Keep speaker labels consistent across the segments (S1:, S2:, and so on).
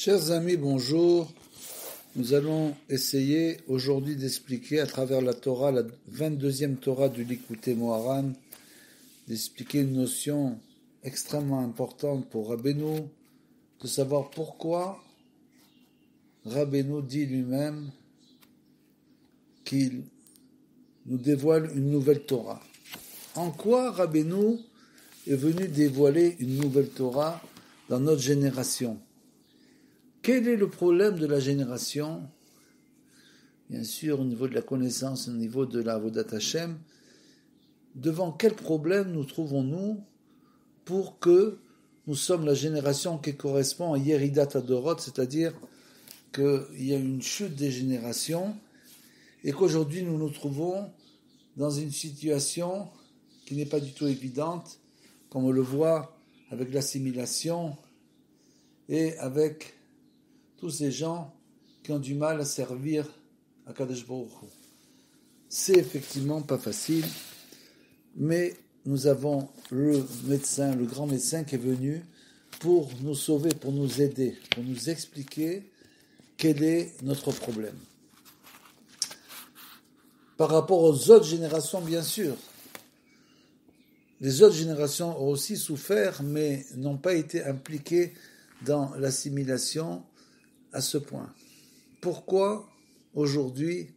S1: Chers amis, bonjour. Nous allons essayer aujourd'hui d'expliquer à travers la Torah, la 22e Torah du Likutei Moharan, d'expliquer une notion extrêmement importante pour Rabbeinu, de savoir pourquoi Rabbeinu dit lui-même qu'il nous dévoile une nouvelle Torah. En quoi Rabbeinu est venu dévoiler une nouvelle Torah dans notre génération? Quel est le problème de la génération? Bien sûr, au niveau de la connaissance, au niveau de la Avodat Hashem, devant quel problème nous trouvons-nous pour que nous sommes la génération qui correspond à Yeridat Adorot, c'est-à-dire qu'il y a une chute des générations et qu'aujourd'hui nous nous trouvons dans une situation qui n'est pas du tout évidente, comme on le voit avec l'assimilation et avec tous ces gens qui ont du mal à servir à Kadosh Baruch Hu. C'est effectivement pas facile, mais nous avons le médecin, le grand médecin qui est venu pour nous sauver, pour nous aider, pour nous expliquer quel est notre problème. Par rapport aux autres générations, bien sûr, les autres générations ont aussi souffert, mais n'ont pas été impliquées dans l'assimilation à ce point. Pourquoi aujourd'hui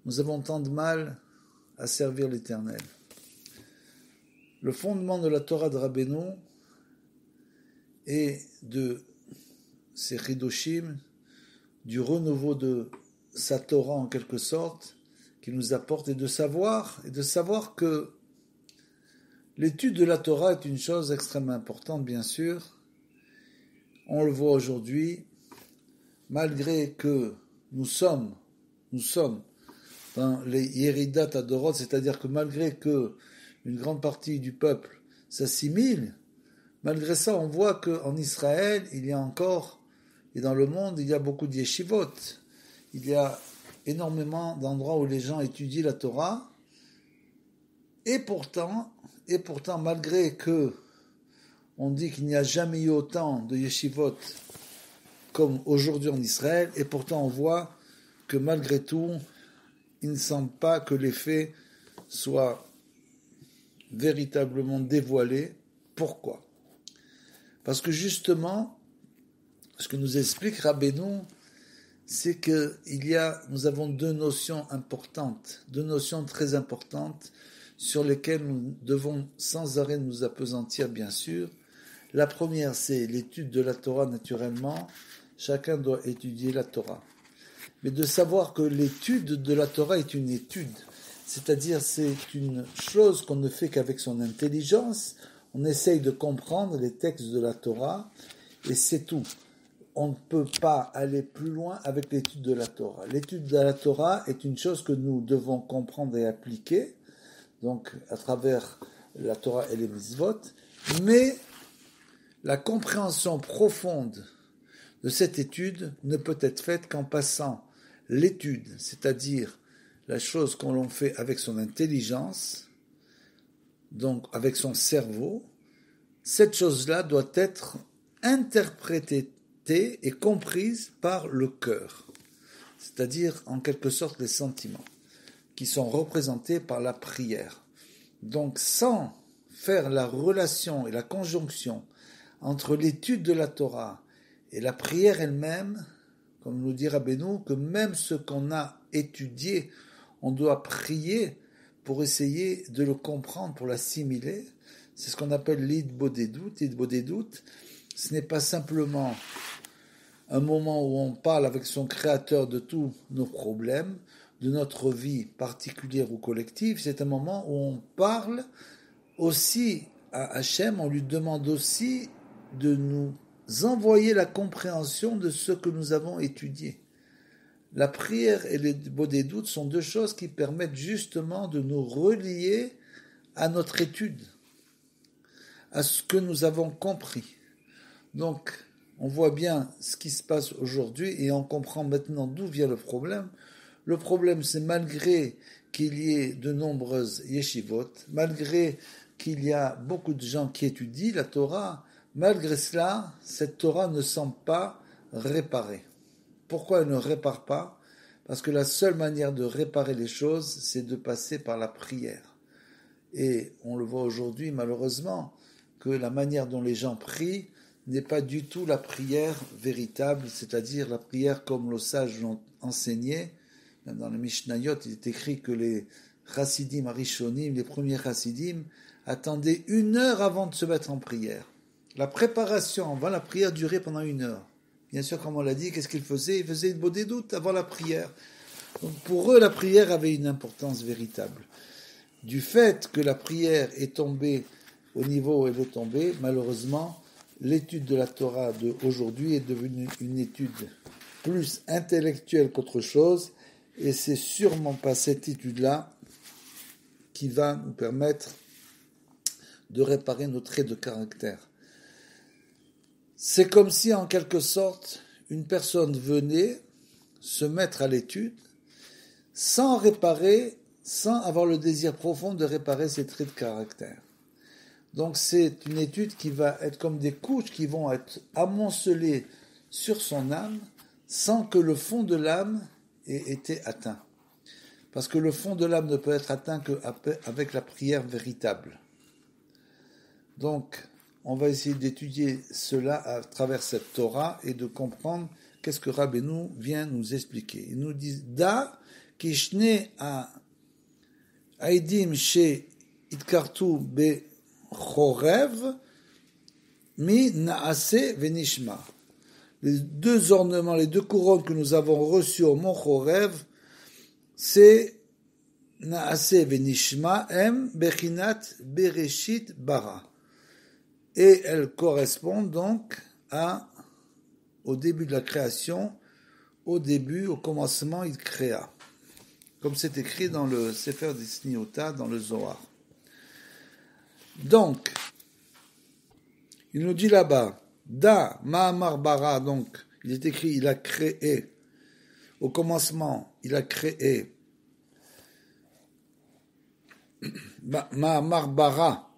S1: nous avons tant de mal à servir l'Éternel? Le fondement de la Torah de Rabbeinu et de ses Chidoshim, du renouveau de sa Torah en quelque sorte, qui nous apporte, et de savoir que l'étude de la Torah est une chose extrêmement importante, bien sûr. On le voit aujourd'hui, malgré que nous sommes dans les Yeridat Adorot, c'est-à-dire que malgré que une grande partie du peuple s'assimile, malgré ça, on voit qu'en Israël, il y a encore, et dans le monde, il y a beaucoup de yeshivot. Il y a énormément d'endroits où les gens étudient la Torah, et pourtant, malgré que on dit qu'il n'y a jamais eu autant de yeshivot comme aujourd'hui en Israël, et pourtant on voit que malgré tout, il ne semble pas que les faits soient véritablement dévoilés. Pourquoi? Parce que justement, ce que nous explique Rabbeinu, c'est que nous avons deux notions très importantes, sur lesquelles nous devons sans arrêt nous appesantir, bien sûr. La première, c'est l'étude de la Torah naturellement. Chacun doit étudier la Torah. Mais de savoir que l'étude de la Torah est une étude, c'est-à-dire c'est une chose qu'on ne fait qu'avec son intelligence, on essaye de comprendre les textes de la Torah, et c'est tout. On ne peut pas aller plus loin avec l'étude de la Torah. L'étude de la Torah est une chose que nous devons comprendre et appliquer, donc à travers la Torah et les mitzvot, mais la compréhension profonde de cette étude ne peut être faite qu'en passant l'étude, c'est-à-dire la chose qu'on l'on fait avec son intelligence, donc avec son cerveau. Cette chose-là doit être interprétée et comprise par le cœur, c'est-à-dire en quelque sorte les sentiments, qui sont représentés par la prière. Donc sans faire la relation et la conjonction entre l'étude de la Torah et la prière elle-même, comme nous dit Rabbeinu, que même ce qu'on a étudié, on doit prier pour essayer de le comprendre, pour l'assimiler. C'est ce qu'on appelle l'idbodedut. L'idbodedut, ce n'est pas simplement un moment où on parle avec son créateur de tous nos problèmes, de notre vie particulière ou collective, c'est un moment où on parle aussi à Hachem, on lui demande aussi de nous envoyer la compréhension de ce que nous avons étudié. La prière et les bodedut sont deux choses qui permettent justement de nous relier à notre étude, à ce que nous avons compris. Donc, on voit bien ce qui se passe aujourd'hui et on comprend maintenant d'où vient le problème. Le problème, c'est malgré qu'il y ait de nombreuses yeshivot, malgré qu'il y a beaucoup de gens qui étudient la Torah, malgré cela, cette Torah ne semble pas réparer. Pourquoi elle ne répare pas? Parce que la seule manière de réparer les choses, c'est de passer par la prière. Et on le voit aujourd'hui, malheureusement, que la manière dont les gens prient n'est pas du tout la prière véritable, c'est-à-dire la prière comme les sages l'ont enseigné. Même dans le Mishnayot, il est écrit que les chassidim arishonim, les premiers chassidim, attendaient 1 heure avant de se mettre en prière. La préparation avant la prière durait pendant 1 heure. Bien sûr, comme on l'a dit, qu'est-ce qu'ils faisaient? Ils faisaient une bodé doute avant la prière. Donc pour eux, la prière avait une importance véritable. Du fait que la prière est tombée au niveau où elle est tombée, malheureusement, l'étude de la Torah d'aujourd'hui est devenue une étude plus intellectuelle qu'autre chose, et c'est sûrement pas cette étude-là qui va nous permettre de réparer nos traits de caractère. C'est comme si, en quelque sorte, une personne venait se mettre à l'étude sans réparer, sans avoir le désir profond de réparer ses traits de caractère. Donc c'est une étude qui va être comme des couches qui vont être amoncelées sur son âme sans que le fond de l'âme ait été atteint. Parce que le fond de l'âme ne peut être atteint qu'avec la prière véritable. Donc, on va essayer d'étudier cela à travers cette Torah et de comprendre qu'est-ce que Rabbeinu vient nous expliquer. Il nous dit Da kishne a aidim she itkartu be chorev mi naase venishma. Les 2 ornements, les 2 couronnes que nous avons reçues au mont Chorev, c'est naase venishma em bechinat bereshit bara. Et elles correspondent donc au début de la création, au commencement, il créa. Comme c'est écrit dans le Sefer Disniota, dans le Zohar. Donc, il nous dit là-bas, Da Ma'amar Bara, donc, il est écrit, il a créé, au commencement, il a créé, Ma'amar Bara,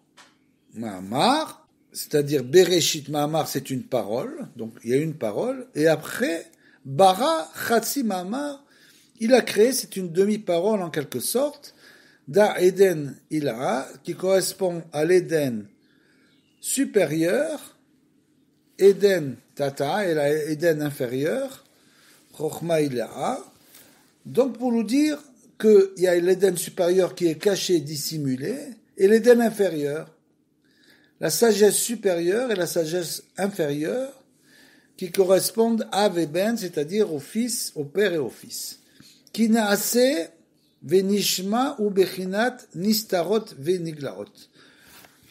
S1: Ma'amar, c'est-à-dire Bereshit Ma'amar, c'est une parole, donc il y a une parole, et après, Bara Chatsi Ma'amar, il a créé, c'est une demi-parole en quelque sorte, Da Eden Ilaha, qui correspond à l'Éden supérieur, Eden Tata, et la Eden inférieur, Chochma Ilaha. Donc pour nous dire qu'il y a l'Éden supérieur qui est caché, dissimulé, et l'Éden inférieur, la sagesse supérieure et la sagesse inférieure, qui correspondent à Veben, c'est-à-dire au Fils, au Père et au Fils. Ki naase venishma ou bechinat nistarot veniglarot.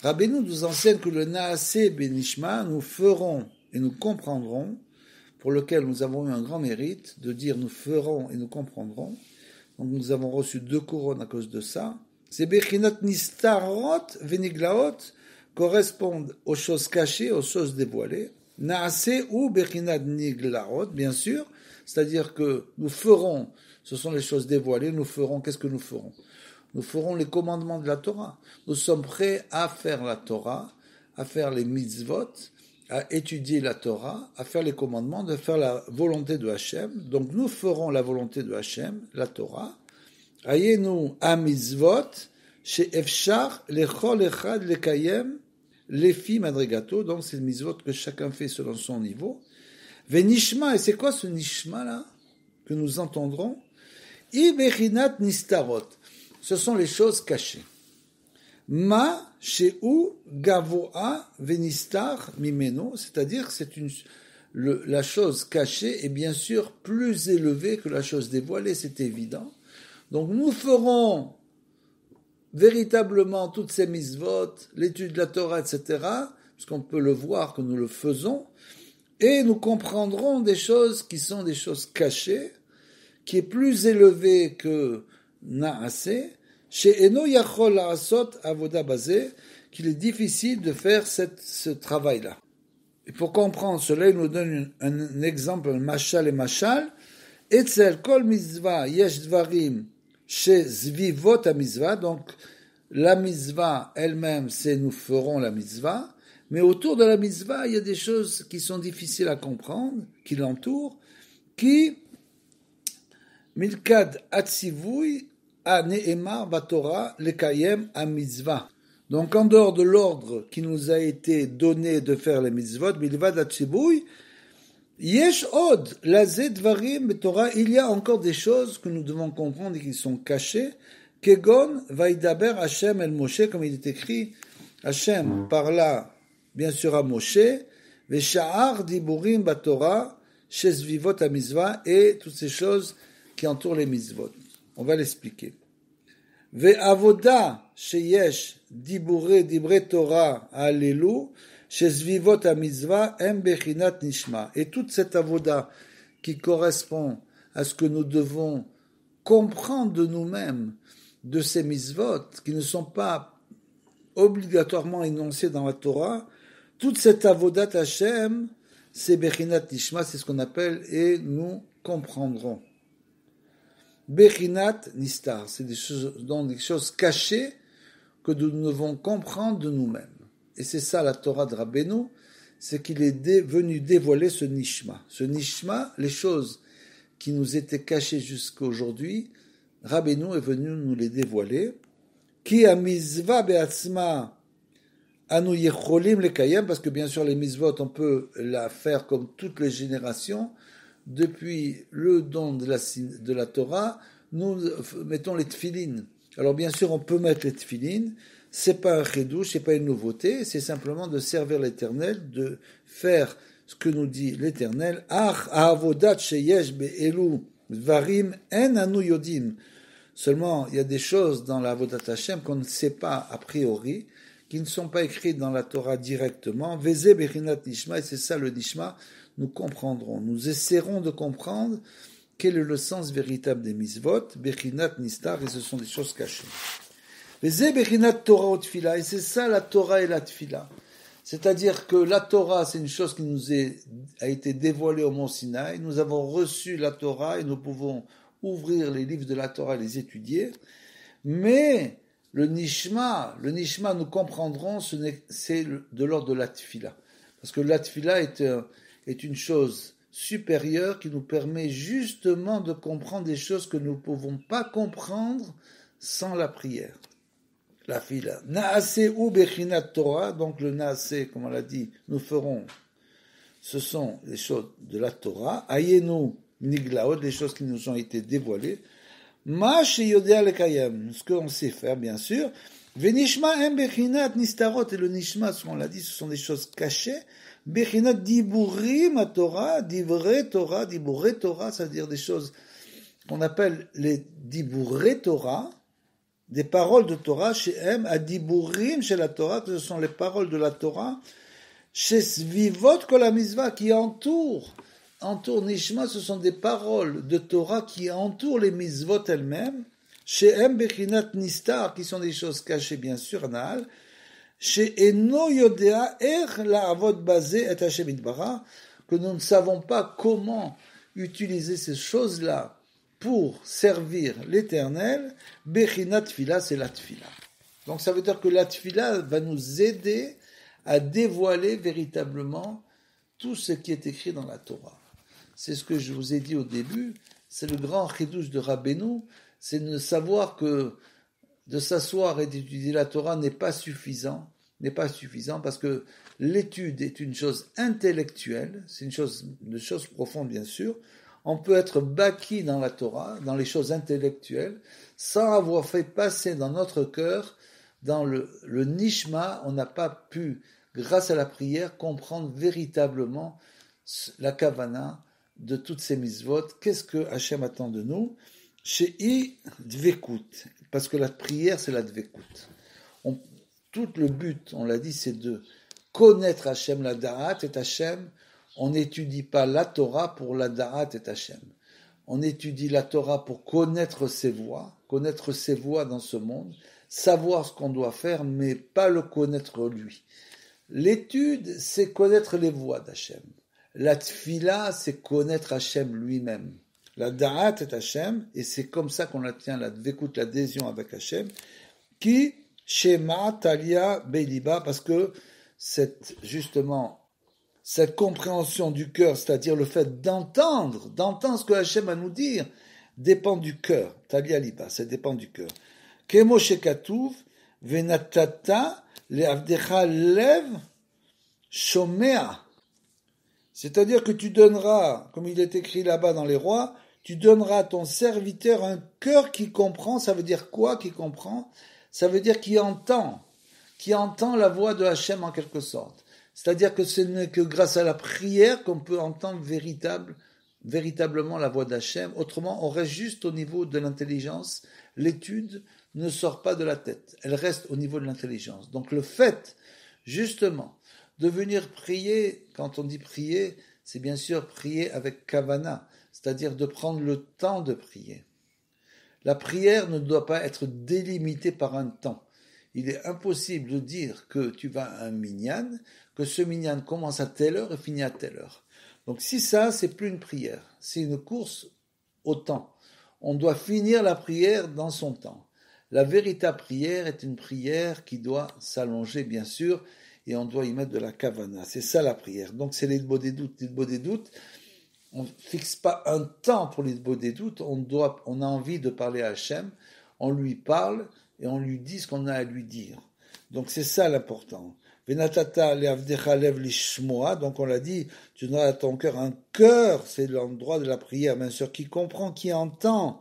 S1: Rabbeinu nous enseigne que le naase benishma, nous ferons et nous comprendrons, pour lequel nous avons eu un grand mérite, de dire nous ferons et nous comprendrons. Donc nous avons reçu 2 couronnes à cause de ça. Ces bechinat nistarot veniglarot correspondent aux choses cachées, aux choses dévoilées. Naase ou bechinat niglarot, bien sûr, c'est-à-dire que nous ferons, ce sont les choses dévoilées, nous ferons, qu'est-ce que nous ferons? Nous ferons les commandements de la Torah. Nous sommes prêts à faire la Torah, à faire les mitzvot, à étudier la Torah, à faire les commandements, de faire la volonté de Hachem. Donc nous ferons la volonté de Hachem, la Torah. Ayenu a mitzvot, she'efshar lechol echad lekayem, lefi madrigato, donc c'est le mitzvot que chacun fait selon son niveau. Venishma, et c'est quoi ce nishma là que nous entendrons? Ibechinat nistarot, ce sont les choses cachées. Ma she'u gavoa venistar mimeno, c'est-à-dire que c'est la chose cachée est bien sûr plus élevée que la chose dévoilée, c'est évident. Donc nous ferons véritablement toutes ces mitzvot, l'étude de la Torah, etc., puisqu'on peut le voir que nous le faisons, et nous comprendrons des choses qui sont des choses cachées, qui est plus élevé que Naaseh, chez Eno Yachol Asot Avoda Bazé, qu'il est difficile de faire ce travail-là. Et pour comprendre cela, il nous donne un exemple, un mashal et mashal. Etzel kol mitzvah yesh dvarim chez zvivot ha mitzvah, donc la mitzvah elle-même, c'est nous ferons la mitzvah. Mais autour de la mitzvah, il y a des choses qui sont difficiles à comprendre, qui l'entourent, qui, milkad atzivui, a ne'emar batorah lekayem a mitzvah. Donc, en dehors de l'ordre qui nous a été donné de faire les mitzvot, milvad atzivui, yesh od, lazé dvarim betorah, il y a encore des choses que nous devons comprendre et qui sont cachées. Kegon vaidaber Hashem el Moshe, comme il est écrit, Hashem parla bien sûr à Moshe, Vesha'ar diburim batorah, shesvivot amizvah, et toutes ces choses qui entourent les mitzvot. On va l'expliquer. Ve'avoda sheyesh dibre Torah alelu, shesvivot amizvah, em bechinat nishma. Et toute cette avoda qui correspond à ce que nous devons comprendre de nous-mêmes, de ces mitzvot, qui ne sont pas obligatoirement énoncés dans la Torah, toute cette avodat Hashem, c'est Bechinat Nishma, c'est ce qu'on appelle, et nous comprendrons. Bechinat Nistar, c'est des choses cachées que nous devons comprendre de nous-mêmes. Et c'est ça la Torah de Rabbeinu, c'est qu'il est venu dévoiler ce Nishma. Ce Nishma, les choses qui nous étaient cachées jusqu'à aujourd'hui, Rabbeinu est venu nous les dévoiler. Ki a mitzvah be'atzma anu yecholim lekayem, parce que bien sûr les mitzvot on peut la faire comme toutes les générations. Depuis le don de la Torah, nous mettons les tefilines. Alors bien sûr on peut mettre les tefilines. C'est pas un chidouche, c'est pas une nouveauté. C'est simplement de servir l'Éternel, de faire ce que nous dit l'Éternel. Ach avodat sheyesh be'elu Varim en anu yodim. Seulement, il y a des choses dans la Avodat Hashem qu'on ne sait pas a priori, qui ne sont pas écrites dans la Torah directement. Veze bechinat nishma, et c'est ça le nishma. Nous comprendrons, nous essaierons de comprendre quel est le sens véritable des mitzvot, bechinat nistar, et ce sont des choses cachées. Veze bechinat Torah ou tfila, et c'est ça la Torah et la tfila. C'est-à-dire que la Torah, c'est une chose qui nous a été dévoilée au mont Sinaï. Nous avons reçu la Torah et nous pouvons ouvrir les livres de la Torah et les étudier. Mais le Nishma, nous comprendrons, c'est de l'ordre de la Tfila. Parce que la Tfila est une chose supérieure qui nous permet justement de comprendre des choses que nous ne pouvons pas comprendre sans la prière. La fila. Naase ou bechinat Torah, donc le naase, comme on l'a dit, nous ferons, ce sont les choses de la Torah. Ayenu niglaot, les choses qui nous ont été dévoilées. Ma sheyodea lekayem, ce qu'on sait faire, bien sûr. Venishma em bechinat nistarot, et le nishma, ce qu'on l'a dit, ce sont des choses cachées. Bechinat diburim à Torah, divrei Torah, c'est-à-dire des choses qu'on appelle les divrei Torah, des paroles de Torah, chez M, à Diburim, chez la Torah, que ce sont les paroles de la Torah, chez Svivot Kol HaMizvah, qui entourent Nishma, ce sont des paroles de Torah qui entourent les Mizvot elles-mêmes, chez M, Bechinat Nistar, qui sont des choses cachées, bien sûr, Naal, chez Eno Yodea, la Avot Bazé et Hashem Itbara, que nous ne savons pas comment utiliser ces choses-là pour servir l'Éternel. Bechinat Tfila, c'est la Tfila. Donc ça veut dire que la Tfila va nous aider à dévoiler véritablement tout ce qui est écrit dans la Torah. C'est ce que je vous ai dit au début, c'est le grand chidouche de Rabbeinu, c'est de savoir que de s'asseoir et d'étudier la Torah n'est pas suffisant parce que l'étude est une chose intellectuelle, c'est une chose profonde bien sûr. On peut être baki dans la Torah, dans les choses intellectuelles, sans avoir fait passer dans notre cœur, dans le nishma, on n'a pas pu, grâce à la prière, comprendre véritablement la kavana de toutes ces mitzvot. Qu'est-ce que Hachem attend de nous? Shei dvekut, parce que la prière, c'est la dvekut. Tout le but, on l'a dit, c'est de connaître Hachem, la da'at et Hachem. On n'étudie pas la Torah pour la da'at et Hachem. On étudie la Torah pour connaître ses voies dans ce monde, savoir ce qu'on doit faire, mais pas le connaître lui. L'étude, c'est connaître les voies d'Hachem. La tfila, c'est connaître Hachem lui-même. La da'at et Hachem, et c'est comme ça qu'on atteint la dvekut, l'adhésion avec Hachem, qui, shema talia beiliba, parce que justement, cette compréhension du cœur, c'est-à-dire le fait d'entendre ce que Hachem a à nous dire, dépend du cœur. Talia liba, ça dépend du cœur. Kemo shekatuv, venatata, leavdecha lev, shomea. C'est-à-dire que tu donneras, comme il est écrit là-bas dans les rois, tu donneras à ton serviteur un cœur qui comprend. Ça veut dire quoi, qui comprend? Ça veut dire qui entend la voix de Hachem en quelque sorte. C'est-à-dire que ce n'est que grâce à la prière qu'on peut entendre véritablement la voix d'Hachem. Autrement, on reste juste au niveau de l'intelligence. L'étude ne sort pas de la tête. Elle reste au niveau de l'intelligence. Donc le fait, justement, de venir prier, quand on dit prier, c'est bien sûr prier avec kavana, c'est-à-dire de prendre le temps de prier. La prière ne doit pas être délimitée par un temps. Il est impossible de dire que tu vas à un minyan, que ce minyan commence à telle heure et finit à telle heure. Donc si ça, c'est plus une prière, c'est une course au temps. On doit finir la prière dans son temps. La véritable prière est une prière qui doit s'allonger, bien sûr, et on doit y mettre de la kavana. C'est ça la prière. Donc c'est l'idbo des doutes. L'idbo des doutes, on ne fixe pas un temps pour l'idbo des doutes, on a envie de parler à Hachem, on lui parle et on lui dit ce qu'on a à lui dire. Donc c'est ça l'important. Venatata leavdecha lev lishmoa, donc on l'a dit, tu donneras à ton cœur un cœur, c'est l'endroit de la prière, bien sûr, qui comprend, qui entend.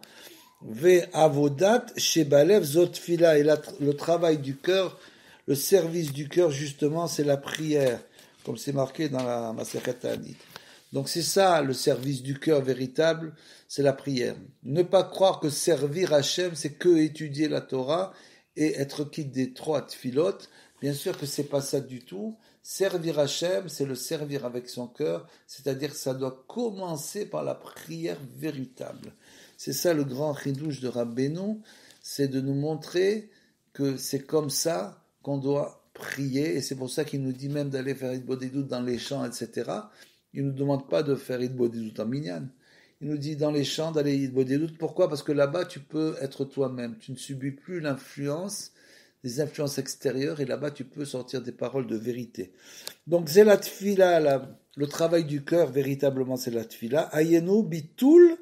S1: Ve avodat shebalev zotfila, et le travail du cœur, le service du cœur, justement, c'est la prière, comme c'est marqué dans la Masechet Ta'anit. Donc c'est ça, le service du cœur véritable, c'est la prière. Ne pas croire que servir Hachem, c'est que étudier la Torah et être quitte des 3 tfilotes. Bien sûr que c'est pas ça du tout. Servir Hachem, c'est le servir avec son cœur, c'est-à-dire que ça doit commencer par la prière véritable. C'est ça le grand chidouche de Rabbeinu, c'est de nous montrer que c'est comme ça qu'on doit prier, et c'est pour ça qu'il nous dit même d'aller faire Idbodedut dans les champs, etc. Il ne nous demande pas de faire Idbodedut en minyan. Il nous dit dans les champs d'aller Idbodedut. Pourquoi? Parce que là-bas, tu peux être toi-même. Tu ne subis plus l'influence des influences extérieures, et là-bas, tu peux sortir des paroles de vérité. Donc, c'est la tfila, le travail du cœur, véritablement, c'est la tfila. Ayenu bitul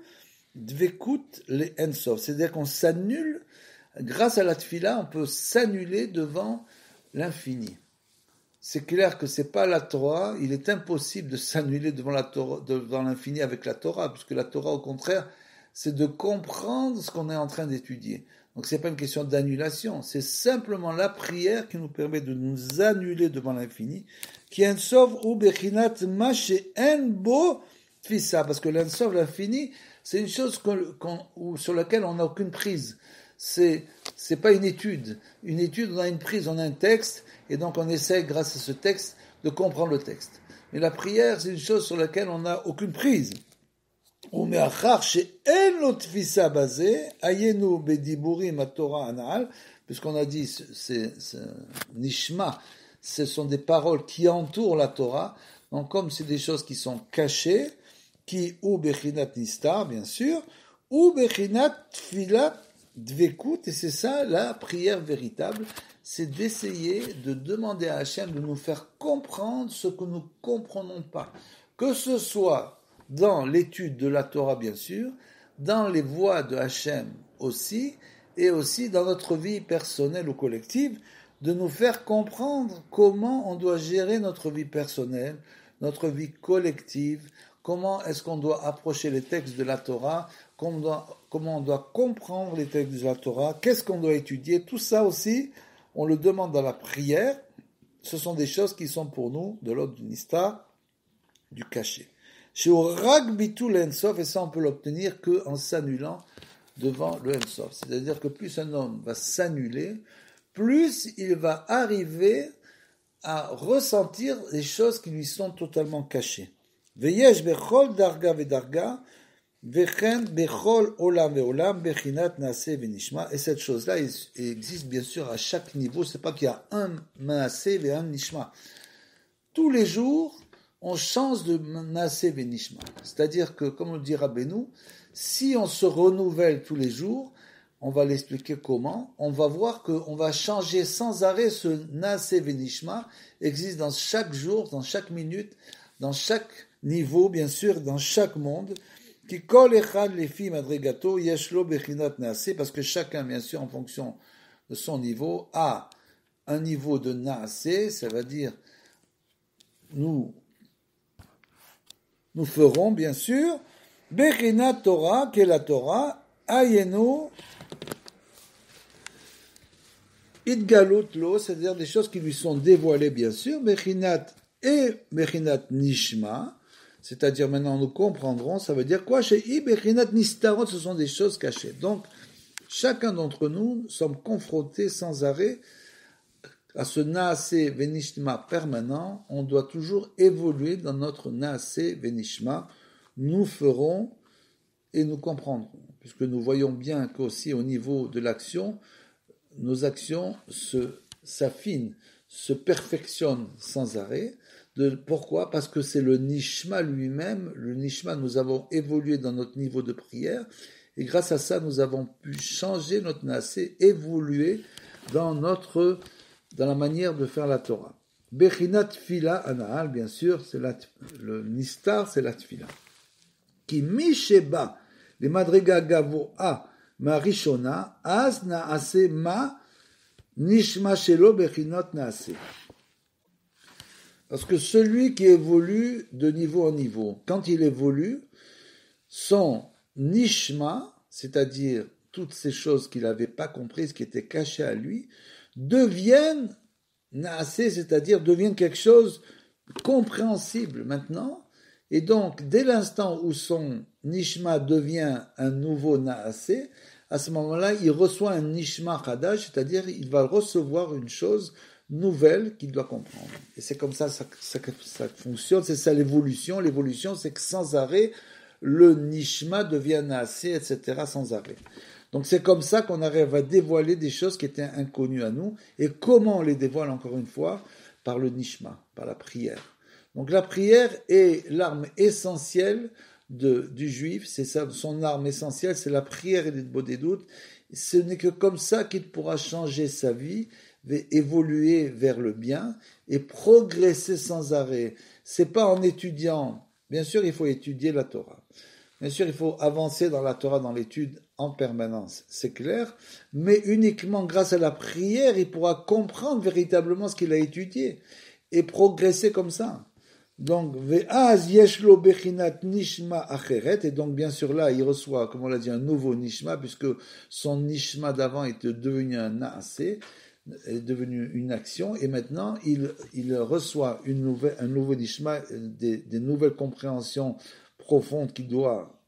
S1: dvekut le ensof. C'est-à-dire qu'on s'annule, grâce à la tfila, on peut s'annuler devant l'infini. C'est clair que c'est pas la Torah, il est impossible de s'annuler devant l'infini avec la Torah, puisque la Torah, au contraire, c'est de comprendre ce qu'on est en train d'étudier. Donc c'est pas une question d'annulation, c'est simplement la prière qui nous permet de nous annuler devant l'infini, qui est un sauve ou bechinat mashe en bo tfisa, parce que l'insov, l'infini, c'est une chose sur laquelle on n'a aucune prise. C'est pas une étude. Une étude, on a une prise, on a un texte, et donc on essaie, grâce à ce texte, de comprendre le texte. Mais la prière, c'est une chose sur laquelle on n'a aucune prise. Puisqu'on a dit, c'est Nishma, ce sont des paroles qui entourent la Torah, donc comme c'est des choses qui sont cachées, qui ou bechinat nistar, bien sûr, ou bechinat tfilat dvekut, et c'est ça la prière véritable, c'est d'essayer de demander à Hachem de nous faire comprendre ce que nous ne comprenons pas, que ce soit dans l'étude de la Torah, bien sûr, dans les voies de Hachem aussi, et aussi dans notre vie personnelle ou collective, de nous faire comprendre comment on doit gérer notre vie personnelle, notre vie collective, comment est-ce qu'on doit approcher les textes de la Torah, comment on doit comprendre les textes de la Torah, qu'est-ce qu'on doit étudier, tout ça aussi, on le demande dans la prière. Ce sont des choses qui sont pour nous de l'ordre du nistar, du cachet. Chez Orag Bitul Ensof, et ça on peut l'obtenir qu'en s'annulant devant le Ensof. C'est-à-dire que plus un homme va s'annuler, plus il va arriver à ressentir les choses qui lui sont totalement cachées. Veyesh bechol darga vedarga, vechen bechol olam veolam, bechinat naase venishma. Et cette chose-là existe bien sûr à chaque niveau. C'est pas qu'il y a un naase et un nishma. Tous les jours, on change de naase venishma. C'est-à-dire que, comme on le dit Rabbeinu, si on se renouvelle tous les jours, on va l'expliquer comment. On va voir qu'on va changer sans arrêt ce Naase Venishma, existe dans chaque jour, dans chaque minute, dans chaque niveau, bien sûr, dans chaque monde. Qui kol echad lefi madrigato yeshlo bechinat Naase, parce que chacun, bien sûr, en fonction de son niveau, a un niveau de Naase, ça veut dire nous ferons, bien sûr, bechinat Torah, qui est la Torah, ayenu Idgalut lo, c'est-à-dire des choses qui lui sont dévoilées, bien sûr, Bechinat et Bechinat Nishma, c'est-à-dire maintenant nous comprendrons, ça veut dire quoi? Chez I Bechinat Nistarot, ce sont des choses cachées. Donc, chacun d'entre nous sommes confrontés sans arrêt à ce Naase Venishma permanent. On doit toujours évoluer dans notre Naase Venishma. Nous ferons et nous comprendrons, puisque nous voyons bien qu'aussi au niveau de l'action, nos actions s'affinent, se perfectionnent sans arrêt. Pourquoi? Parce que c'est le Nishma lui-même. Le Nishma, nous avons évolué dans notre niveau de prière, et grâce à ça, nous avons pu changer notre Naase, évoluer dans la manière de faire la Torah. Bechinat Tfila Anahal, bien sûr, c'est le Nistar, c'est la Tfila. Qui Misheba, les Madriga Gavoa, Marishona, Az Naase Ma, Nishma Shelo Bechinot Naase. Parce que celui qui évolue de niveau en niveau, quand il évolue, son Nishma, c'est-à-dire toutes ces choses qu'il n'avait pas comprises, qui étaient cachées à lui, deviennent Naase, c'est-à-dire deviennent quelque chose compréhensible maintenant. Et donc, dès l'instant où son Nishma devient un nouveau Naase, à ce moment-là, il reçoit un Nishma Chadash, c'est-à-dire il va recevoir une chose nouvelle qu'il doit comprendre. Et c'est comme ça ça fonctionne, c'est ça l'évolution. L'évolution, c'est que sans arrêt, le Nishma devient Naase, etc., sans arrêt. Donc c'est comme ça qu'on arrive à dévoiler des choses qui étaient inconnues à nous. Et comment on les dévoile, encore une fois? Par le Nishma, par la prière. Donc la prière est l'arme essentielle du juif, c'est ça, son arme essentielle, c'est la prière et les doutes. Ce n'est que comme ça qu'il pourra changer sa vie, évoluer vers le bien et progresser sans arrêt. C'est pas en étudiant. Bien sûr, il faut étudier la Torah. Bien sûr, il faut avancer dans la Torah, dans l'étude en permanence, c'est clair, mais uniquement grâce à la prière, il pourra comprendre véritablement ce qu'il a étudié et progresser comme ça. Donc, ve'az yeshlo bechinat nishma acheret, et donc bien sûr là, il reçoit, comme on l'a dit, un nouveau nishma, puisque son nishma d'avant était devenu un naase, est devenu une action, et maintenant il reçoit un nouveau nishma, des nouvelles compréhensions profondes qu'il doit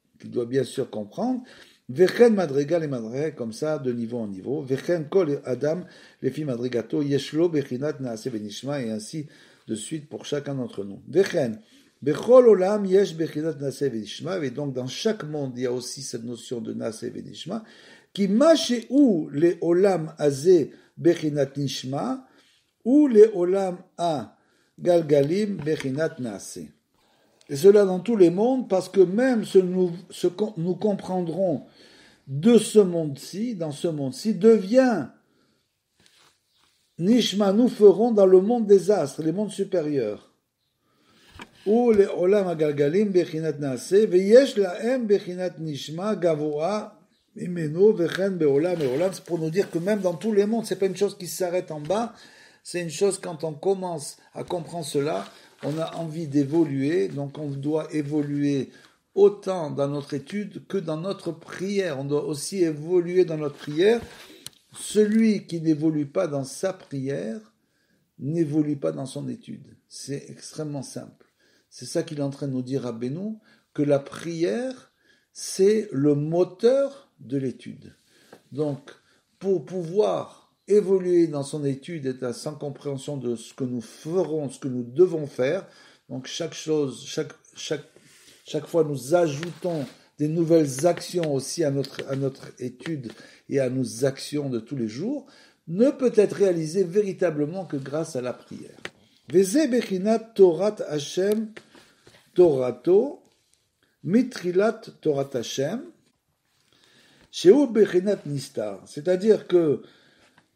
S1: bien sûr comprendre. Vechen madriga les madriga comme ça de niveau en niveau. Vechen kol adam les filles madrigato yeshlo bechinat naase benishma, et ainsi de suite pour chacun d'entre nous. Vechen bechol olam yesh bechinat naase benishma, et donc dans chaque monde il y a aussi cette notion de naase benishma qui masheu le olam azeh bechinat nishma ou le olam a galgalim bechinat naase. Et cela dans tous les mondes, parce que même ce que nous comprendrons de ce monde-ci, dans ce monde-ci, devient Nishma, nous ferons dans le monde des astres, les mondes supérieurs. Ou les Olam Agalgalim Bechinat Naase, Veyesh Laem Bechinat Nishma Gavoa Imeno Vechen Beolam et Olam. C'est pour nous dire que même dans tous les mondes, c'est pas une chose qui s'arrête en bas, c'est une chose quand on commence à comprendre cela, on a envie d'évoluer, donc on doit évoluer autant dans notre étude que dans notre prière. On doit aussi évoluer dans notre prière. Celui qui n'évolue pas dans sa prière n'évolue pas dans son étude. C'est extrêmement simple. C'est ça qu'il est en train de nous dire à Benoît, que la prière, c'est le moteur de l'étude. Donc, pour pouvoir évoluer dans son étude et à sa compréhension de ce que nous ferons, ce que nous devons faire. Donc chaque fois nous ajoutons des nouvelles actions aussi à notre étude et à nos actions de tous les jours, ne peut être réalisé véritablement que grâce à la prière. Veze bechinat Torat Hashem Torato Mitrilat Torat Hashem. Sheu Bechinat Nistar. C'est-à-dire que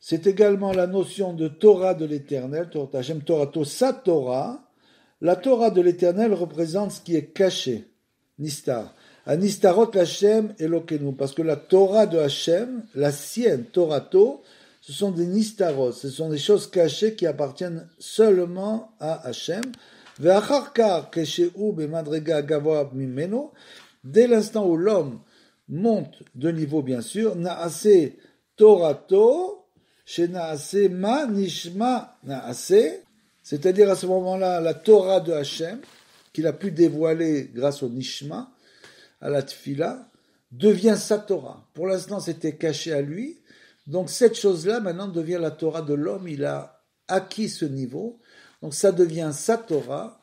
S1: c'est également la notion de Torah de l'Éternel, Torah Hashem, Torato, sa Torah. La Torah de l'Éternel représente ce qui est caché, Nistar. À Nistarot Hashem Elokenu, parce que la Torah de Hashem, la sienne, Torato, ce sont des Nistarot, ce sont des choses cachées qui appartiennent seulement à Hashem. Ve'acharkar kesheu bemadrega gavoa mimeno, dès l'instant où l'homme monte de niveau, bien sûr, naase Torato, chez naase ma nishma naase, c'est-à-dire à ce moment-là, la Torah de Hashem, qu'il a pu dévoiler grâce au Nishma, à la Tfila, devient sa Torah. Pour l'instant, c'était caché à lui. Donc cette chose-là, maintenant, devient la Torah de l'homme. Il a acquis ce niveau. Donc ça devient sa Torah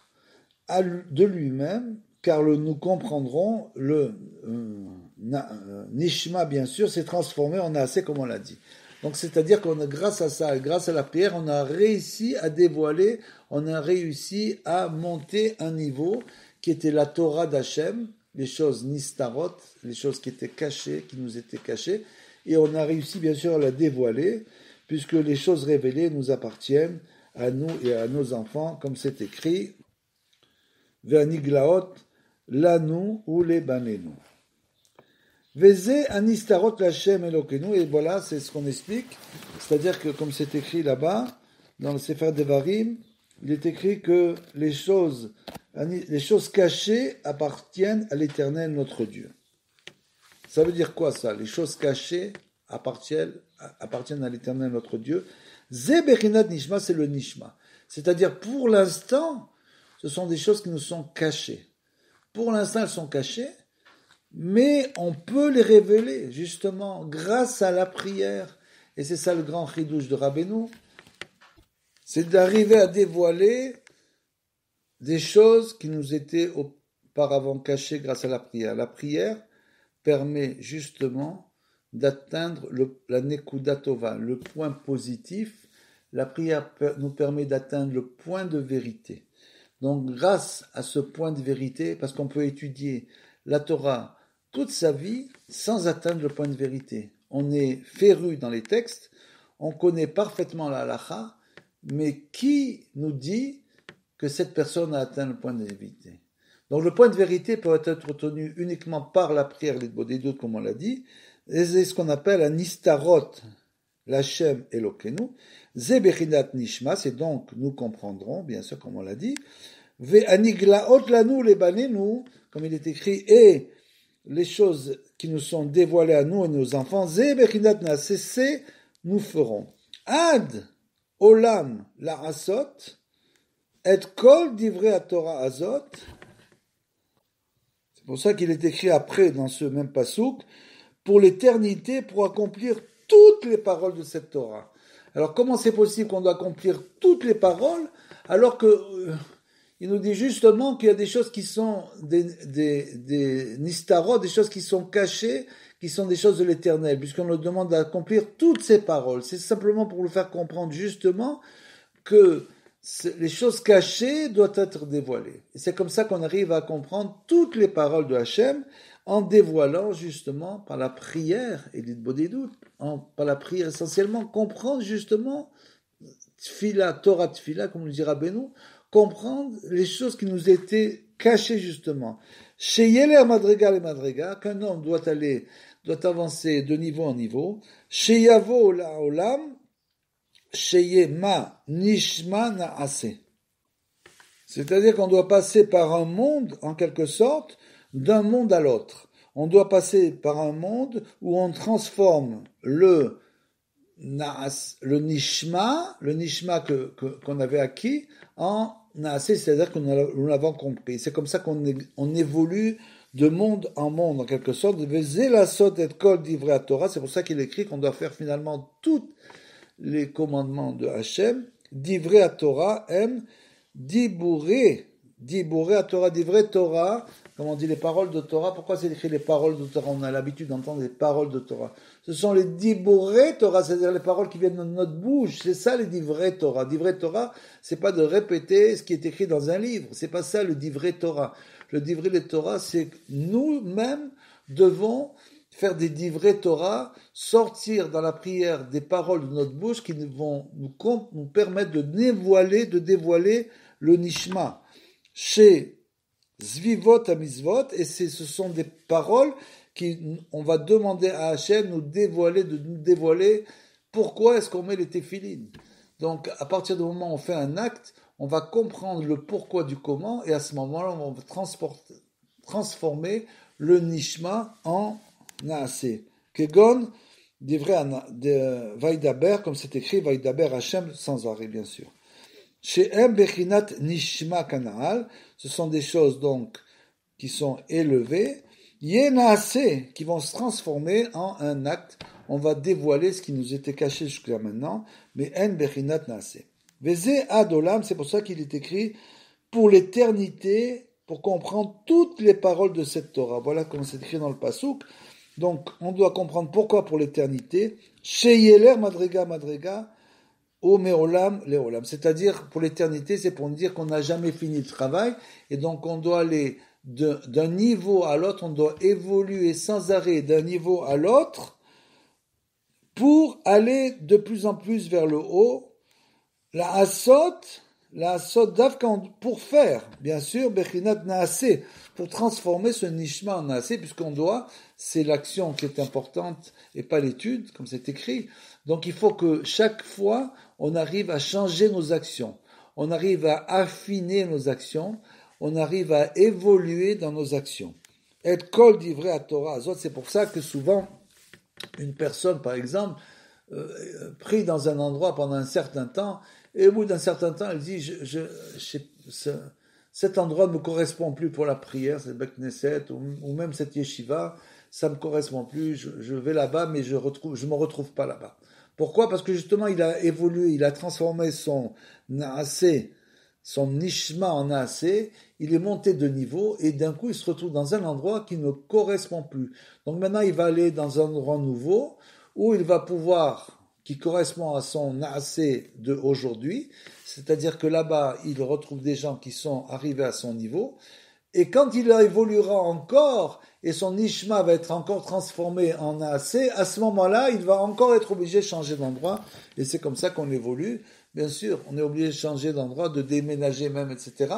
S1: de lui-même, car nous comprendrons, le Nishma, bien sûr, s'est transformé en Naasé, comme on l'a dit. Donc, c'est-à-dire qu'on a, grâce à ça, grâce à la prière, on a réussi à dévoiler, on a réussi à monter un niveau qui était la Torah d'Hachem, les choses nistarot, les choses qui étaient cachées, qui nous étaient cachées, et on a réussi bien sûr à la dévoiler, puisque les choses révélées nous appartiennent à nous et à nos enfants, comme c'est écrit, Ve'aniglaot lanu ou les banenu. Veze anistarot l'Hashem Elokenu, et voilà, c'est ce qu'on explique, c'est-à-dire que comme c'est écrit là-bas, dans le Sefer Devarim, il est écrit que les choses cachées appartiennent à l'Éternel notre Dieu. Ça veut dire quoi ça? Les choses cachées appartiennent à l'Éternel notre Dieu. Ze bechinat nishma, c'est le nishma. C'est-à-dire pour l'instant, ce sont des choses qui nous sont cachées. Pour l'instant, elles sont cachées, mais on peut les révéler, justement, grâce à la prière. Et c'est ça le grand chidouche de Rabbeinu, c'est d'arriver à dévoiler des choses qui nous étaient auparavant cachées grâce à la prière. La prière permet justement d'atteindre la Nekuda Tova, le point positif. La prière nous permet d'atteindre le point de vérité. Donc grâce à ce point de vérité, parce qu'on peut étudier la Torah toute sa vie sans atteindre le point de vérité. On est féru dans les textes, on connaît parfaitement la halakha, mais qui nous dit que cette personne a atteint le point de vérité? Donc le point de vérité peut être obtenu uniquement par la prière, les bodhidot, comme on l'a dit, et c'est ce qu'on appelle un nistarot, l'Hashem Elokenu, ze bechinat nishma, c'est donc, nous comprendrons, bien sûr, comme on l'a dit, ve aniglaot lanu le banenu, comme il est écrit, et les choses qui nous sont dévoilées à nous et nos enfants, ze bechinat naaseh, nous ferons. Ad olam la asot, et kol divrei Torah azot. C'est pour ça qu'il est écrit après, dans ce même pasouk, pour l'éternité, pour accomplir toutes les paroles de cette Torah. Alors comment c'est possible qu'on doit accomplir toutes les paroles, alors que il nous dit justement qu'il y a des choses qui sont des nistarot, des choses qui sont cachées, qui sont des choses de l'éternel, puisqu'on nous demande d'accomplir toutes ces paroles. C'est simplement pour nous faire comprendre justement que les choses cachées doivent être dévoilées. Et c'est comme ça qu'on arrive à comprendre toutes les paroles de Hachem, en dévoilant justement par la prière, et l'idbodidut, par la prière essentiellement, comprendre justement Tfila, Torah Tfila, comme nous dit Rabbeinu, comprendre les choses qui nous étaient cachées justement. Chez Yeler Madrega les Madrega, qu'un homme doit avancer de niveau en niveau. Chez Yavo la Olam, chez Yema Nishma Naase. C'est-à-dire qu'on doit passer par un monde, en quelque sorte, d'un monde à l'autre. On doit passer par un monde où on transforme le nishma qu'on avait acquis en naasé, c'est-à-dire que nous l'avons compris. C'est comme ça qu'on évolue de monde en monde, en quelque sorte. C'est pour ça qu'il écrit qu'on doit faire finalement tous les commandements de Hachem. Divrei Torah, Dibouré à Torah, Divrei Torah, comme on dit les paroles de Torah. Pourquoi c'est écrit les paroles de Torah? On a l'habitude d'entendre les paroles de Torah. Ce sont les Dibouré Torah, c'est-à-dire les paroles qui viennent de notre bouche. C'est ça les Divrei Torah. Divrei Torah, c'est pas de répéter ce qui est écrit dans un livre. C'est pas ça le Divrei Torah. Le Divrei Torah, c'est que nous-mêmes devons faire des divrei Torah, sortir dans la prière des paroles de notre bouche qui vont nous permettre de dévoiler le nishma. Chez Zvivot Amizvot, et ce sont des paroles on va demander à Hachem de nous dévoiler pourquoi est-ce qu'on met les téphilines. Donc, à partir du moment où on fait un acte, on va comprendre le pourquoi du comment, et à ce moment-là, on va transformer le nishma en naasé. Kegon, de Vaidaber, comme c'est écrit, Vaidaber Hachem, sans arrêt, bien sûr. Chez M. Bechinat Nishma Kanaal, ce sont des choses donc qui sont élevées, Yenaasé, qui vont se transformer en un acte. On va dévoiler ce qui nous était caché jusqu'à maintenant, mais En Bechinat Naasé. Vezé Adolam, c'est pour ça qu'il est écrit pour l'éternité, pour comprendre toutes les paroles de cette Torah. Voilà comment c'est écrit dans le Passouk. Donc, on doit comprendre pourquoi pour l'éternité. Sheyeler Madrega, O Meolam Leolam. C'est-à-dire, pour l'éternité, c'est pour nous dire qu'on n'a jamais fini le travail, et donc on doit aller d'un niveau à l'autre, on doit évoluer sans arrêt d'un niveau à l'autre pour aller de plus en plus vers le haut. La asot d'Afkan, pour faire, bien sûr, Bechinat Naasé, pour transformer ce nishma en Naasé, puisqu'on doit, c'est l'action qui est importante et pas l'étude, comme c'est écrit. Donc il faut que chaque fois, on arrive à changer nos actions, on arrive à affiner nos actions, on arrive à évoluer dans nos actions. Et kol divrei à Torah azot, c'est pour ça que souvent, une personne, par exemple, prie dans un endroit pendant un certain temps, et au bout d'un certain temps, elle dit, cet endroit ne me correspond plus pour la prière, cette Beit Knesset, ou même cette yeshiva, ça ne me correspond plus, je vais là-bas, mais je me retrouve pas là-bas. Pourquoi? Parce que justement, il a évolué, il a transformé son naasé, son nishma en naasé, il est monté de niveau, et d'un coup, il se retrouve dans un endroit qui ne correspond plus. Donc maintenant, il va aller dans un endroit nouveau, où il va pouvoir, qui correspond à son naasé de aujourd'hui, c'est-à-dire que là-bas, il retrouve des gens qui sont arrivés à son niveau, et quand il évoluera encore, et son nishma va être encore transformé en naasé, à ce moment-là, il va encore être obligé de changer d'endroit, et c'est comme ça qu'on évolue. Bien sûr, on est obligé de changer d'endroit, de déménager même, etc.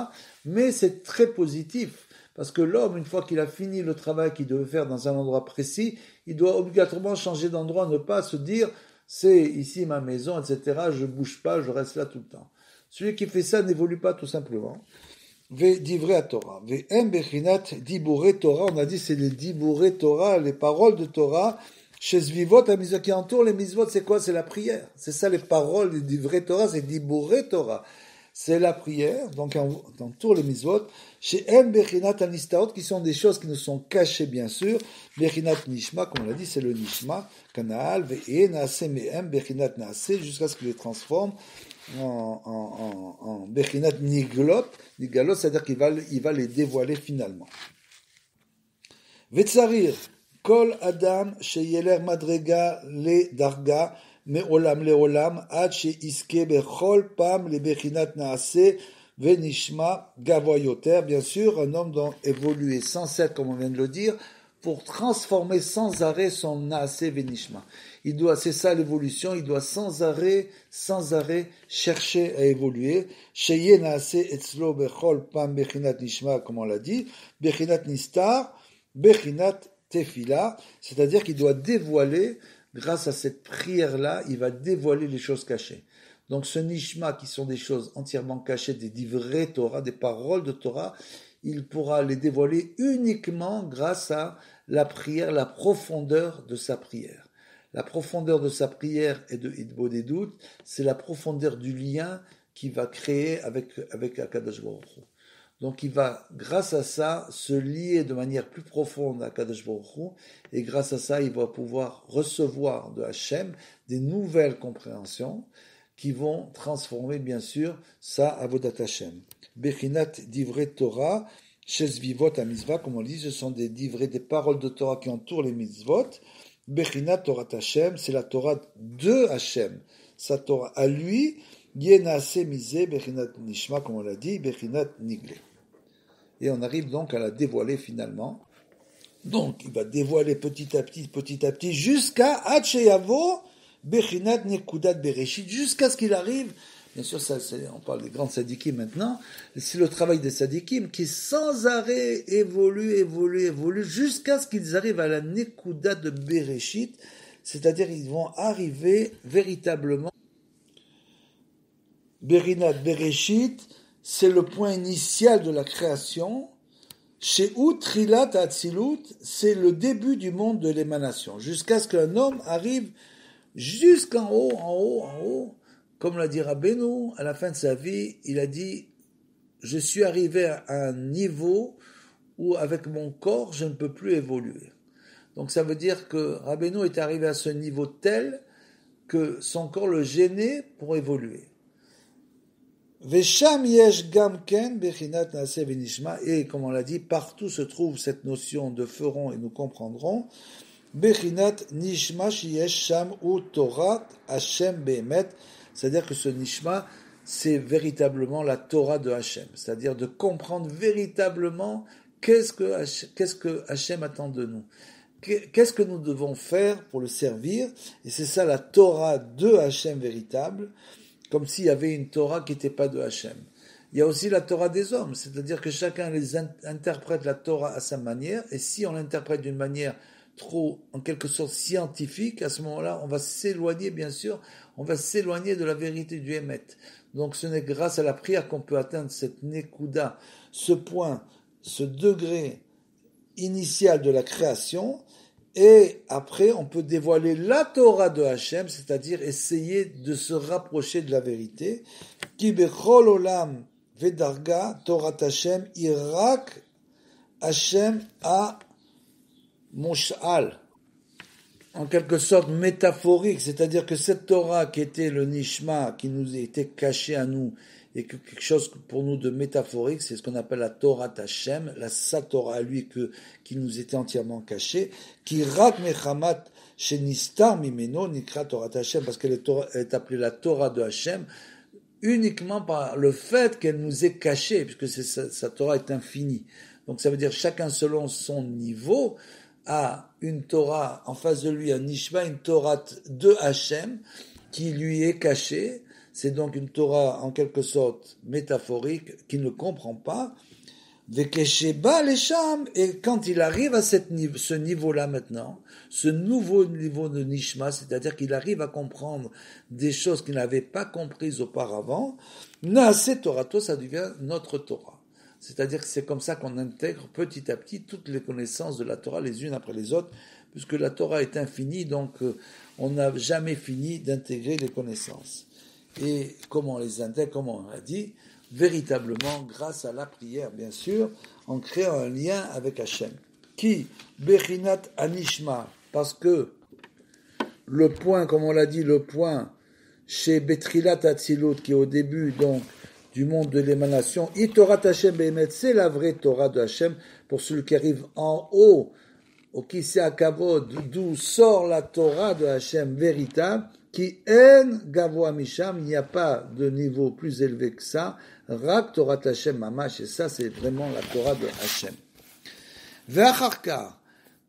S1: Mais c'est très positif, parce que l'homme, une fois qu'il a fini le travail qu'il devait faire dans un endroit précis, il doit obligatoirement changer d'endroit, ne pas se dire c'est ici ma maison, etc. Je bouge pas, je reste là tout le temps. Celui qui fait ça n'évolue pas tout simplement. Divrei Torah. Ve'em bechinat diburei Torah. On a dit c'est les diburei Torah, les paroles de Torah. Chez Zvivot, la mise qui entoure les mitzvot, c'est quoi? C'est la prière. C'est ça les paroles du divrei Torah, c'est diburei Torah. C'est la prière, donc on entoure les mitzvot. Chez En bechinat anistaot, qui sont des choses qui nous sont cachées bien sûr. Bechinat nishma, comme on l'a dit, c'est le nishma. Kanaal, ve'e naase me'em bechinat naase, jusqu'à ce qu'il les transforme en bechinat niglot, c'est-à-dire qu'il va les dévoiler finalement. Vetzarir, kol adam sheyeler madrega le darga me'olam le'olam ad she'iske bechol pam le bechinat naase venishma gavoyoter. Bien sûr, un homme doit évoluer sans cesse, comme on vient de le dire, pour transformer sans arrêt son naase venishma. C'est ça l'évolution, il doit sans arrêt chercher à évoluer. Sheye naase etzlo bechol pam bechinat nishma, comme on l'a dit, bechinat nistar, bechinat tefila, c'est-à-dire qu'il doit dévoiler, grâce à cette prière-là, il va dévoiler les choses cachées. Donc ce nishma, qui sont des choses entièrement cachées, des divrei Torah, des paroles de Torah, il pourra les dévoiler uniquement grâce à la prière, la profondeur de sa prière. La profondeur de sa prière et de Hitbodedut, c'est la profondeur du lien qu'il va créer avec Akadosh Baruch Hu. Donc il va, grâce à ça, se lier de manière plus profonde à Akadosh Baruch Hu, et grâce à ça, il va pouvoir recevoir de Hachem des nouvelles compréhensions qui vont transformer, bien sûr, sa Avodat Hachem. Bechinat divrei Torah, Shezvivot à mitzvah, comme on dit, ce sont des paroles de Torah qui entourent les mitzvot. Bechinat Torah Hachem, c'est la Torah de Hachem, sa Torah à lui, Yenase Mise, Bechinat Nishma, comme on l'a dit, Bechinat Nigle. Et on arrive donc à la dévoiler finalement. Donc, il va dévoiler petit à petit, jusqu'à Hacheyavo, Bechinat Nekudat Bereshit, jusqu'à ce qu'il arrive. Bien sûr, on parle des grands sadikim maintenant. C'est le travail des sadikim qui sans arrêt évolue, jusqu'à ce qu'ils arrivent à la Nekudat de Bereshit, c'est-à-dire ils vont arriver véritablement. Bechinat Bereshit, c'est le point initial de la création. Chez Trilat Atzilut, c'est le début du monde de l'émanation, jusqu'à ce qu'un homme arrive jusqu'en haut, comme l'a dit Rabbeinu, à la fin de sa vie, il a dit, je suis arrivé à un niveau où avec mon corps, je ne peux plus évoluer. Donc ça veut dire que Rabbeinu est arrivé à ce niveau tel que son corps le gênait pour évoluer. Vesham yesh gamken bechinat naase venishma, et comme on l'a dit, partout se trouve cette notion de ferons et nous comprendrons. Bechinat nishma sheyesh sham u Torah Hashem behemet, c'est-à-dire que ce nishma, c'est véritablement la Torah de Hashem, c'est-à-dire de comprendre véritablement qu'est-ce que Hashem attend de nous, qu'est-ce que nous devons faire pour le servir, et c'est ça la Torah de Hashem véritable, comme s'il y avait une Torah qui n'était pas de Hashem. Il y a aussi la Torah des hommes, c'est-à-dire que chacun interprète la Torah à sa manière, et si on l'interprète d'une manière trop, en quelque sorte, scientifique, à ce moment-là, on va s'éloigner, bien sûr, on va s'éloigner de la vérité du Hémet. Donc ce n'est grâce à la prière qu'on peut atteindre cette Nekuda, ce point, ce degré initial de la création, et après on peut dévoiler la Torah de Hashem, c'est-à-dire essayer de se rapprocher de la vérité. Ki bechol olam vedarga Torah Hashem irak Hashem a Mosh'al, en quelque sorte métaphorique, c'est-à-dire que cette Torah qui était le Nishma, qui nous était caché à nous, et que quelque chose pour nous de métaphorique, c'est ce qu'on appelle la Torah Hashem, la sa Torah à lui qui nous était entièrement cachée, qui rak mechamat shenistar mimeno nikra Torah Hashem, parce qu'elle est appelée la Torah de Hashem, uniquement par le fait qu'elle nous est cachée, puisque sa Torah est infinie. Donc ça veut dire chacun selon son niveau, a une Torah en face de lui, un Nishma, une Torah de Hashem qui lui est cachée. C'est donc une Torah en quelque sorte métaphorique qui ne comprend pas. Vekesheba lesham, et quand il arrive à ce niveau-là maintenant, ce nouveau niveau de Nishma, c'est-à-dire qu'il arrive à comprendre des choses qu'il n'avait pas comprises auparavant, Naase Torato, ça devient notre Torah. C'est-à-dire que c'est comme ça qu'on intègre petit à petit toutes les connaissances de la Torah les unes après les autres, puisque la Torah est infinie, donc on n'a jamais fini d'intégrer les connaissances. Et comment on les intègre, comme on l'a dit, véritablement grâce à la prière, bien sûr, en créant un lien avec Hachem. Qui Bechinat Anishma, parce que le point, comme on l'a dit, le point chez Betrilat Atzilut, qui est au début, donc, du monde de l'émanation, Torah Hashem Behemet, c'est la vraie Torah de Hashem, pour celui qui arrive en haut, au Kisei HaKavod, d'où sort la Torah de Hashem véritable, qui en Gavoa Misham, il n'y a pas de niveau plus élevé que ça, Rak Torah Hashem Mamash, et ça c'est vraiment la Torah de Hashem. Ve'acharka,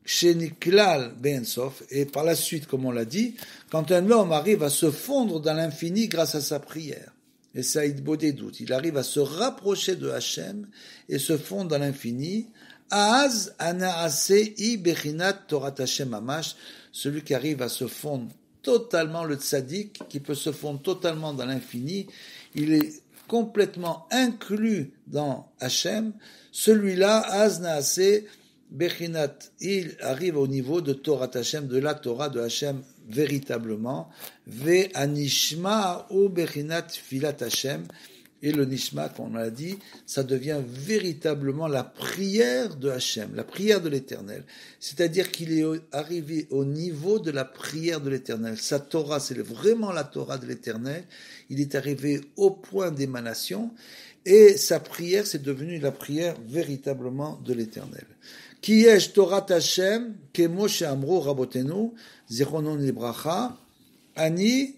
S1: Ksheniklal Be'ensof, et par la suite, comme on l'a dit, quand un homme arrive à se fondre dans l'infini grâce à sa prière, et ça doute, il arrive à se rapprocher de Hashem et se fondre dans l'infini, Az Anaase I Bechinat Torah Hashem Mamash, celui qui arrive à se fondre totalement, le tzaddik, qui peut se fondre totalement dans l'infini, il est complètement inclus dans Hashem, celui-là, Az Naase Bechinat, il arrive au niveau de Torah Hashem, de la Torah de Hashem véritablement, Ve Anishma ou Bechinat Filat Hashem, et le Nishma, comme on l'a dit, ça devient véritablement la prière de Hashem, la prière de l'Éternel. C'est-à-dire qu'il est arrivé au niveau de la prière de l'Éternel. Sa Torah, c'est vraiment la Torah de l'Éternel. Il est arrivé au point d'émanation, et sa prière, c'est devenu la prière véritablement de l'Éternel. Ki yesh Torah Hashem, kemo she'amru rabotenu, zichronon libracha, ani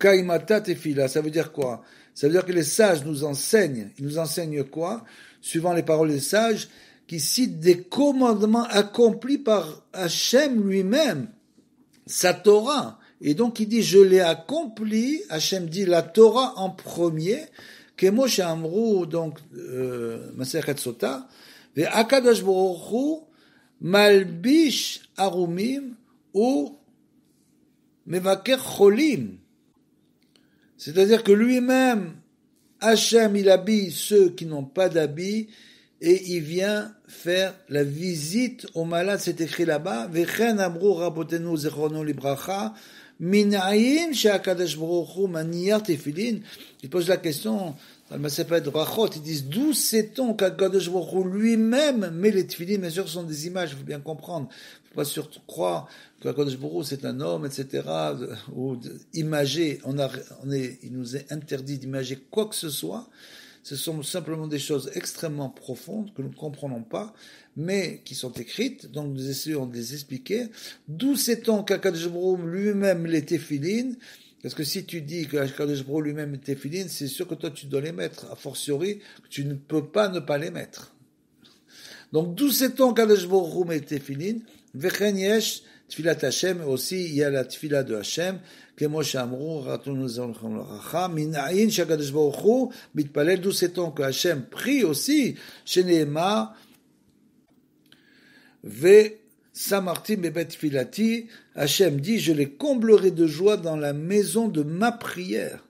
S1: kaimata tefila. Ça veut dire quoi? Ça veut dire que les sages nous enseignent. Ils nous enseignent quoi? Suivant les paroles des sages, qui cite des commandements accomplis par Hachem lui-même, sa Torah. Et donc il dit, je l'ai accompli, Hachem dit la Torah en premier, Kemo she'amru, donc, Masechet Sota, ve Akadosh Baruch Hu, malbish arumim, ou mevaker cholim. C'est-à-dire que lui-même, Hachem, il habille ceux qui n'ont pas d'habit, et il vient faire la visite aux malades, c'est écrit là-bas, Vechen amru rabotenu zechrono libracha, minayin she'akadosh baruch hu maniyar tefilin. Il pose la question, dans le Masechet Brachot, ils disent, d'où sait-on qu'Akadosh baruch hu lui-même met les tefilin? Bien sûr, ce sont des images, il faut bien comprendre. Il ne faut pas surtout croire qu'Akadosh baruch hu c'est un homme, etc., ou imager, il nous est interdit d'imager quoi que ce soit. Ce sont simplement des choses extrêmement profondes que nous ne comprenons pas, mais qui sont écrites, donc nous essayons de les expliquer. D'où sait-on qu'Akadosh Baruch Hu lui-même les téphilines? Parce que si tu dis qu'Akadosh Baruch Hu lui-même les téphilines, c'est sûr que toi tu dois les mettre, a fortiori, tu ne peux pas ne pas les mettre. Donc d'où sait-on qu'Akadosh Baruch Hu met les téphilines? Vechen yesh tfilat Hashem, aussi il y a la tfila de Hashem, כמו שאמרו, רתנו זכרנו לברכה, מנין שהקדוש ברוך הוא מתפלל, d'où sait-on que Hachem prie aussi, שנאמר, ושמחתי בבית תפילתי, Hachem dit, je les comblerai de joie dans la maison de ma prière,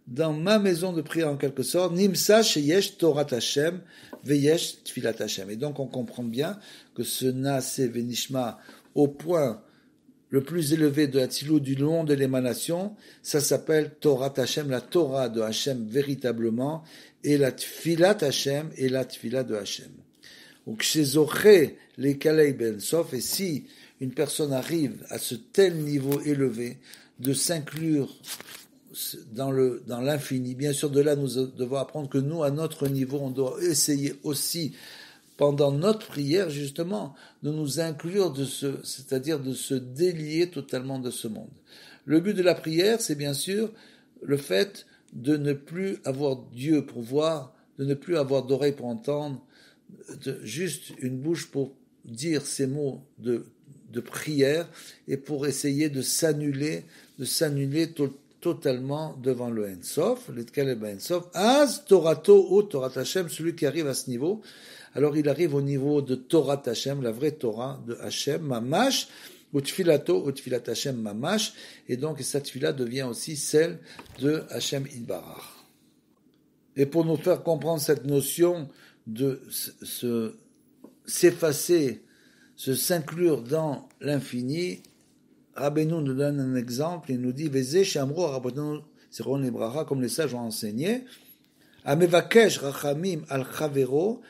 S1: dans ma maison de prière en quelque sorte, nimsa sheyesh Torah Hashem, veyesh tfilat Hashem. Et donc on comprend bien que ce Naase Venishma, au point le plus élevé de Hatzilut du long de l'émanation, ça s'appelle Torah Hashem, la Torah de Hashem véritablement, et la Tfilat Hashem et la Tfilat de Hashem. Donc chez Zoché, les Kalei Ben Sof, et si une personne arrive à ce tel niveau élevé de s'inclure dans l'infini, bien sûr de là nous devons apprendre que nous, à notre niveau, on doit essayer aussi pendant notre prière, justement, de nous inclure c'est-à-dire de se délier totalement de ce monde. Le but de la prière, c'est bien sûr le fait de ne plus avoir d'yeux pour voir, de ne plus avoir d'oreilles pour entendre, juste une bouche pour dire ces mots de prière et pour essayer de s'annuler totalement devant le Ein Sof, le Tkal Ein Sof. Az Torato ou Torah Hashem, celui qui arrive à ce niveau, alors il arrive au niveau de Torah Hashem, la vraie Torah de Hashem, Mamash, ou Tfilato, ou Tfilat Hashem Mamash, et donc cette tfila devient aussi celle de Hashem Idbarach. Et pour nous faire comprendre cette notion de s'effacer, s'inclure dans l'infini, Rabbeinu nous donne un exemple, il nous dit, Veze Shamro Rabbeinu Zichron Libracha, comme les sages ont enseigné, Amevakesh Rachamim al Chavero,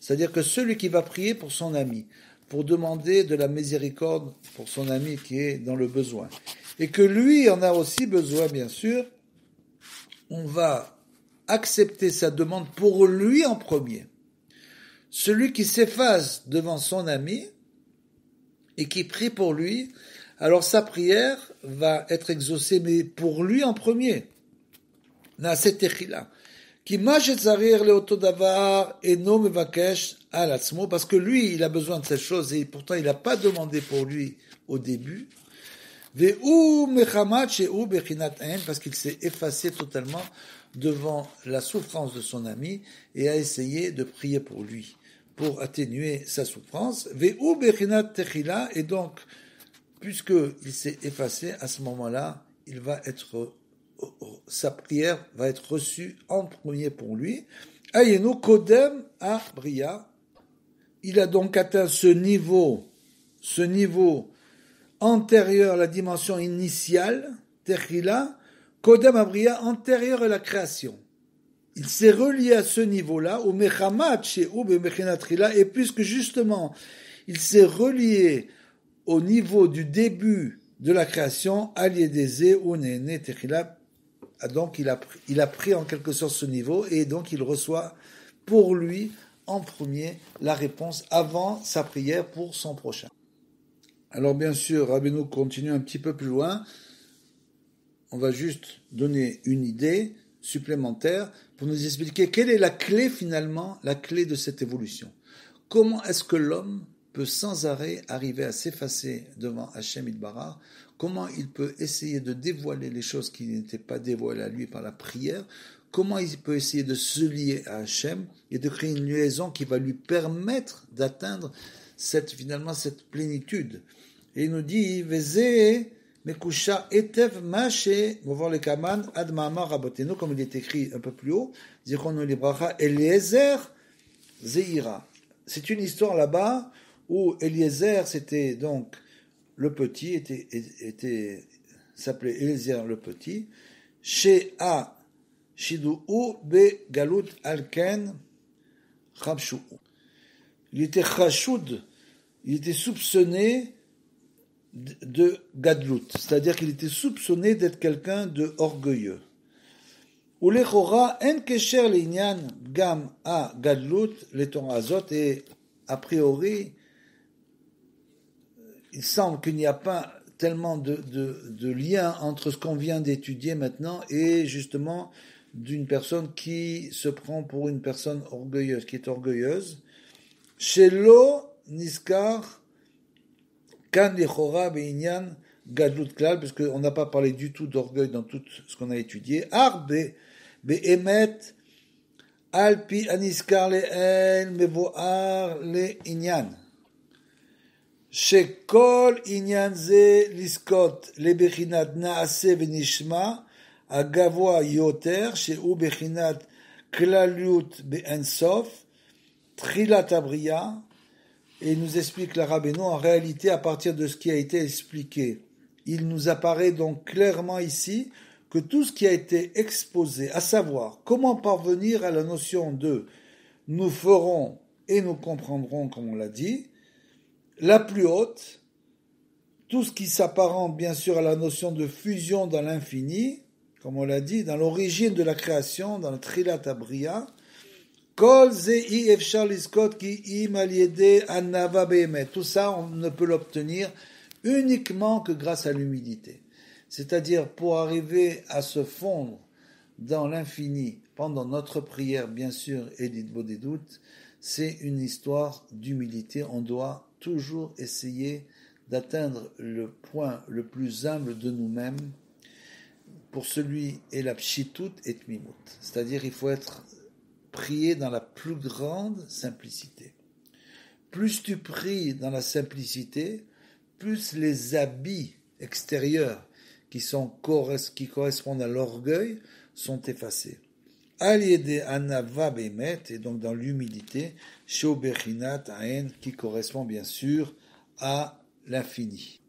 S1: c'est-à-dire que celui qui va prier pour son ami, pour demander de la miséricorde pour son ami qui est dans le besoin, et que lui en a aussi besoin, bien sûr, on va accepter sa demande pour lui en premier. Celui qui s'efface devant son ami et qui prie pour lui, alors sa prière va être exaucée, mais pour lui en premier. Parce que lui, il a besoin de cette chose et pourtant il n'a pas demandé pour lui au début. Parce qu'il s'est effacé totalement devant la souffrance de son ami et a essayé de prier pour lui, pour atténuer sa souffrance. Et donc, puisqu'il s'est effacé, à ce moment-là, sa prière va être reçue en premier pour lui. Ayenu Kodem à Bria. Il a donc atteint ce niveau antérieur à la dimension initiale, Techila, Kodem à Bria, antérieur à la création. Il s'est relié à ce niveau-là, au Mechamat chez Oub et Mechenatrila, et puisque justement, il s'est relié au niveau du début de la création, Aliedeze ou Nene Techila, donc il a pris en quelque sorte ce niveau et donc il reçoit pour lui en premier la réponse avant sa prière pour son prochain. Alors bien sûr, Rabbeinu continue un petit peu plus loin. On va juste donner une idée supplémentaires pour nous expliquer quelle est la clé finalement, la clé de cette évolution. Comment est-ce que l'homme peut sans arrêt arriver à s'effacer devant Hachem Yitbarach? Comment il peut essayer de dévoiler les choses qui n'étaient pas dévoilées à lui par la prière? Comment il peut essayer de se lier à Hachem et de créer une liaison qui va lui permettre d'atteindre finalement cette plénitude? Et il nous dit, Vezé, Mekusha etev maché, movar le kaman, ad ma'amar rabotenu, comme il est écrit un peu plus haut, Zichrono libracha, Eliezer Zeira. C'est une histoire là-bas où Eliezer, c'était donc le petit, s'appelait Eliezer le petit, chez A. Shidu'u be galut alken chabshu'u. Il était chachoud, il était soupçonné de gadlut, c'est-à-dire qu'il était soupçonné d'être quelqu'un de orgueilleux. Ulechora en kesher l'inyan gam a gadlut le Torah azot, et a priori, il semble qu'il n'y a pas tellement de lien entre ce qu'on vient d'étudier maintenant et justement d'une personne qui se prend pour une personne orgueilleuse, qui est orgueilleuse. Shelo niskar kan lechora beinyan gadlut klal, parce qu'on n'a pas parlé du tout d'orgueil dans tout ce qu'on a étudié. Ar be'emet al pi aniskar le'el mevoar le'inyan. שכל עניין זה לזכות לבחינת נעשה ונשמע הגבוה יותר, שהוא בחינת כלליות באינסוף, תחילת הבריאה. Et il nous explique la Rabbeinu, en réalité, à partir de ce qui a été expliqué, il nous apparaît donc clairement ici que tout ce qui a été exposé, à savoir comment parvenir à la notion de nous ferons et nous comprendrons, comme on l'a dit, la plus haute, tout ce qui s'apparente bien sûr à la notion de fusion dans l'infini, comme on l'a dit, dans l'origine de la création, dans le Trilat Abriya, Kol Zei Efshar Liskot Ki Im Al Yedei Anava Behemet. Tout ça, on ne peut l'obtenir uniquement que grâce à l'humilité. C'est-à-dire pour arriver à se fondre dans l'infini pendant notre prière, bien sûr, et d'Idbo des doutes, c'est une histoire d'humilité. On doit toujours essayer d'atteindre le point le plus humble de nous-mêmes. Pour celui est la pshitut et tmimut. C'est-à-dire il faut être prié dans la plus grande simplicité. Plus tu pries dans la simplicité, plus les habits extérieurs qui correspondent à l'orgueil sont effacés. Al-Yede Anava Bemet, et donc dans l'humilité, Sheo Bechinat Aen, qui correspond bien sûr à l'infini.